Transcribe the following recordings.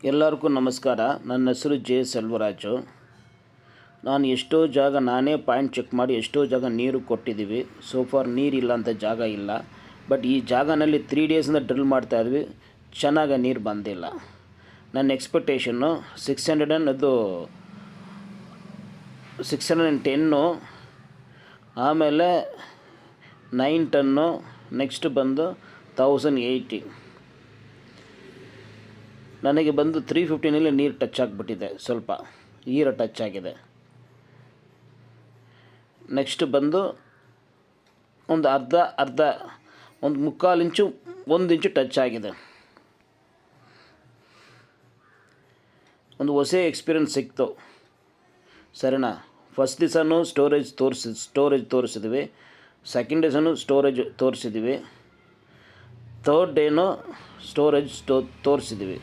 ಎಲ್ಲರಿಗೂ ನಮಸ್ಕಾರ. ನನ್ನ ಹೆಸರು ಜೆ ಸೆಲ್ವರಾಜು. ನಾನು ಎಷ್ಟೋ ಜಾಗ ನಾನೇ ಪಾಯಿಂಟ್ ಚೆಕ್ ಮಾಡಿ ಎಷ್ಟೋ ಜಾಗ ನೀರು ಕೊಟ್ಟಿದ್ದೀವಿ. ಸೋ ಫಾರ್ ನೀರಿಲ್ಲ ಅಂತ ಜಾಗ ಇಲ್ಲ. ಬಟ್ ಈ ಜಾಗನಲ್ಲಿ 3 ಡೇಸಿಂದ ಡ್ರಿಲ್ ಮಾಡ್ತಾಯಿದ್ವಿ, ಚೆನ್ನಾಗಿ ನೀರು ಬಂದಿಲ್ಲ. ನನ್ನ ಎಕ್ಸ್ಪೆಕ್ಟೇಷನ್ನು 610, ಆಮೇಲೆ 9 ಟನ್ನು, ನೆಕ್ಸ್ಟ್ ಬಂದು 1080. ನನಗೆ ಬಂದು 315ನಲ್ಲಿ ನೀರು ಟಚ್ ಆಗಿಬಿಟ್ಟಿದೆ, ಸ್ವಲ್ಪ ಈರ ಟಚ್ ಆಗಿದೆ. ನೆಕ್ಸ್ಟ್ ಬಂದು ಒಂದು ಒಂದು 3/4 ಇಂಚು 1 ಇಂಚು ಟಚ್ ಆಗಿದೆ. ಒಂದು ಹೊಸ ಎಕ್ಸ್ಪೀರಿಯನ್ಸ್ ಸಿಕ್ತು, ಸರಿನಾ. ಫಸ್ಟ್ ದಿವಸನೂ ಸ್ಟೋರೇಜ್ ತೋರಿಸಿದ್ವಿ, ಸೆಕೆಂಡ್ ಡೇಸನು ಸ್ಟೋರೇಜ್ ತೋರಿಸಿದ್ವಿ, ಥರ್ಡ್ ಡೇನೂ ಸ್ಟೋರೇಜ್ ತೋರಿಸಿದ್ವಿ.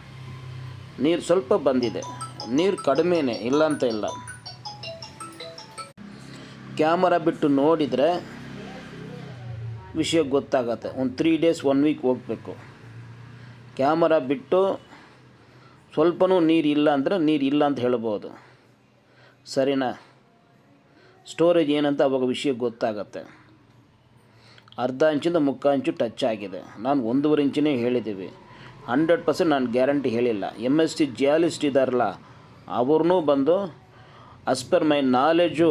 ನೀರು ಸ್ವಲ್ಪ ಬಂದಿದೆ, ನೀರು ಕಡಿಮೆನೇ, ಇಲ್ಲ ಅಂತ ಇಲ್ಲ. ಕ್ಯಾಮರಾ ಬಿಟ್ಟು ನೋಡಿದರೆ ವಿಷಯ ಗೊತ್ತಾಗತ್ತೆ. ಒಂದು 3 ಡೇಸ್ 1 ವೀಕ್ ಹೋಗಬೇಕು. ಕ್ಯಾಮರಾ ಬಿಟ್ಟು ಸ್ವಲ್ಪನೂ ನೀರು ಇಲ್ಲ ಅಂದರೆ ನೀರು ಇಲ್ಲ ಅಂತ ಹೇಳ್ಬೋದು, ಸರಿನಾ. ಸ್ಟೋರೇಜ್ ಏನಂತ ಅವಾಗ ವಿಷಯ ಗೊತ್ತಾಗತ್ತೆ. ಅರ್ಧ ಇಂಚಿಂದ 3/4 ಇಂಚು ಟಚ್ ಆಗಿದೆ. ನಾನು 1.5 ಇಂಚೇ ಹೇಳಿದ್ದೀವಿ. 100% ನಾನು ಗ್ಯಾರಂಟಿ ಹೇಳಿಲ್ಲ. MST ಜಿಯಾಲಿಸ್ಟ್ ಇದ್ದಾರಲ್ಲ, ಅವ್ರನ್ನೂ ಬಂದು ಆಸ್ ಪರ್ ಮೈ ನಾಲೆಜು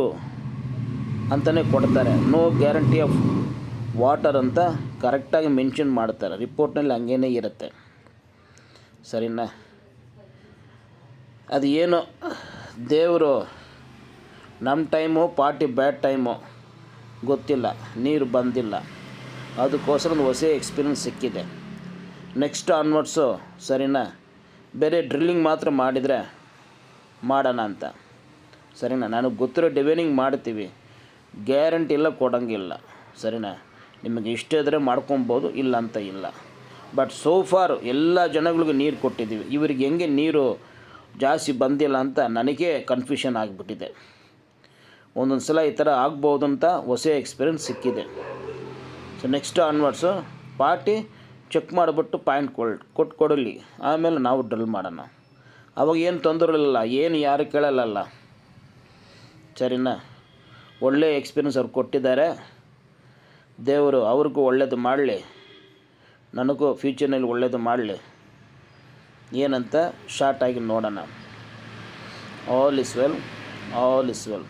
ಅಂತಲೇ ಕೊಡ್ತಾರೆ. ನೋ ಗ್ಯಾರಂಟಿ ಆಫ್ ವಾಟರ್ ಅಂತ ಕರೆಕ್ಟಾಗಿ ಮೆನ್ಷನ್ ಮಾಡ್ತಾರೆ. ರಿಪೋರ್ಟ್ನಲ್ಲಿ ಹಂಗೇ ಇರುತ್ತೆ, ಸರಿನಾ. ಅದು ಏನು ದೇವರು ನಮ್ಮ ಟೈಮು ಪಾರ್ಟಿ ಬ್ಯಾಡ್ ಟೈಮು ಗೊತ್ತಿಲ್ಲ, ನೀರು ಬಂದಿಲ್ಲ. ಅದಕ್ಕೋಸ್ಕರ ಒಂದು ಹೊಸ ಎಕ್ಸ್ಪೀರಿಯನ್ಸ್ ಸಿಕ್ಕಿದೆ. ನೆಕ್ಸ್ಟ್ ಆನ್ವರ್ಡ್ಸು, ಸರಿನಾ, ಬೇರೆ ಡ್ರಿಲ್ಲಿಂಗ್ ಮಾತ್ರ ಮಾಡಿದರೆ ಮಾಡೋಣ ಅಂತ, ಸರಿನಾ. ನನಗೆ ಗೊತ್ತಿರೋ ಡಿವೈನಿಂಗ್ ಮಾಡ್ತೀವಿ, ಗ್ಯಾರಂಟಿ ಎಲ್ಲ ಕೊಡೋಂಗಿಲ್ಲ, ಸರಿನಾ. ನಿಮಗೆ ಇಷ್ಟ ಇದ್ದರೆ ಮಾಡ್ಕೊಬೋದು, ಇಲ್ಲ ಅಂತ ಇಲ್ಲ. ಬಟ್ ಸೋ ಫಾರ್ ಎಲ್ಲ ಜನಗಳಿಗೂ ನೀರು ಕೊಟ್ಟಿದ್ದೀವಿ. ಇವರಿಗೆ ಹೆಂಗೆ ನೀರು ಜಾಸ್ತಿ ಬಂದಿಲ್ಲ ಅಂತ ನನಗೇ ಕನ್ಫ್ಯೂಷನ್ ಆಗಿಬಿಟ್ಟಿದೆ. ಒಂದೊಂದು ಸಲ ಈ ಥರ ಆಗ್ಬೋದು ಅಂತ ಹೊಸ ಎಕ್ಸ್ಪೀರಿಯನ್ಸ್ ಸಿಕ್ಕಿದೆ. So next onwards party check ಮಾಡಿಬಿಟ್ಟು ಪಾಯಿಂಟ್ ಕೊಡಲಿ, ಆಮೇಲೆ ನಾವು ಡ್ರಿಲ್ ಮಾಡೋಣ. ಅವಾಗ ಏನು ತೊಂದರೆ ಇಲ್ಲ, ಏನು ಯಾರು ಕೇಳಲ್ಲ, ಸರಿನಾ. ಒಳ್ಳೆ ಎಕ್ಸ್ಪೀರಿಯನ್ಸ್ ಅವ್ರು ಕೊಟ್ಟಿದ್ದಾರೆ. ದೇವರು ಅವ್ರಿಗೂ ಒಳ್ಳೇದು ಮಾಡಲಿ, ನನಗೂ ಫ್ಯೂಚರ್ನಲ್ಲಿ ಒಳ್ಳೇದು ಮಾಡಲಿ. ಏನಂತ ಶಾರ್ಟಾಗಿ ನೋಡೋಣ. All is well, all is well.